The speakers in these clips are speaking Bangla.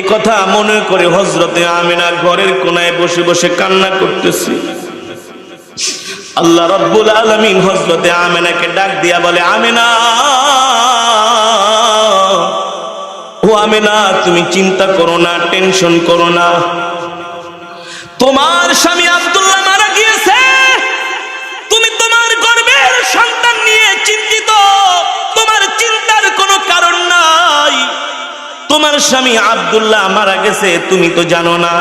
এ কথা মনে করে হযরতে আমিনা ঘরের কোনায় বসে বসে কান্না করতেছে। আল্লাহ রাব্বুল আলামিন হযরতে আমিনাকে ডাক দিয়া বলে, আমিনা, ও আমিনা, তুমি চিন্তা করো না, টেনশন করো না। তোমার স্বামী আব্দুল্লাহ মারা গিয়েছে, তুমি তোমার গর্ভের সন্তান নিয়ে চিন্তিত, তোমার চিন্তার কোনো কারণ নাই। তোমার স্বামী আব্দুল্লাহ মারা গেছে, তুমি তো জানো না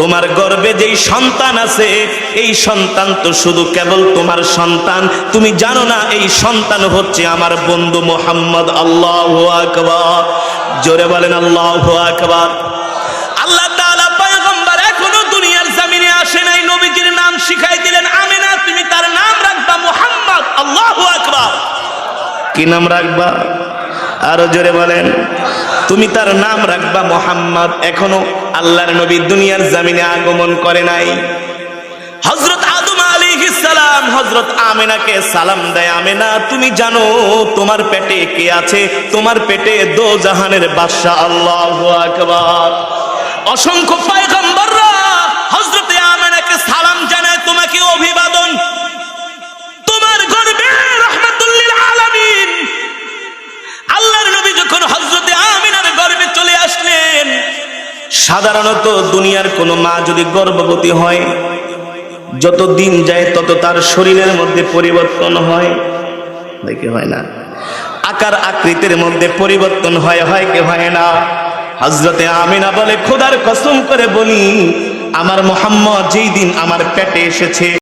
তোমার গর্ভে যেই সন্তান আছে এই সন্তান তো শুধু কেবল তোমার সন্তান, তুমি জানো না এই সন্তান হচ্ছে আমার বন্ধু মুহাম্মদ। আল্লাহু আকবার, জোরে বলেন আল্লাহু আকবার। আল্লাহ তাআলা পয়গম্বর এখনো দুনিয়ার জমিনে আসে নাই, নবীজির নাম শিখাই দিলেন, আমিনা তুমি তার নাম রাখবা মুহাম্মদ। আল্লাহু আকবার। কি নাম রাখবা? আরো জোরে বলেন। তুমি তার নাম রাখবা মুহাম্মদ। এখনো আল্লাহর নবী দুনিয়ার জমিনে আগমন করে নাই। হযরত আদম আলাইহিস সালাম হযরত আমিনাকে সালাম দেয়, আমিনা তুমি জানো তোমার পেটে কে আছে? তোমার পেটে দো জাহানের বাদশা। আল্লাহু আকবার। অসংখ্য পয়গম্বররা হযরত আমিনাকে সালাম জানায়, তোমাকে অভিবাদন, তোমার গর্ভে রাহমাতুল লিল আলামিন। আল্লাহর নবী যখন হযরত আমিনার গর্ভে চলে আসলেন, সাধারণত দুনিয়ার কোন মা যদি গর্ভবতী হয়, যত দিন যায় তত তার শরীরের মধ্যে পরিবর্তন হয়, দেখে হয় না? আকার আকৃতির মধ্যে পরিবর্তন হয়, হয় কি হয় না? হযরতে আমিনা বলে, খোদার কসম করে বলি, আমার মুহাম্মদ যেই দিন আমার পেটে এসেছে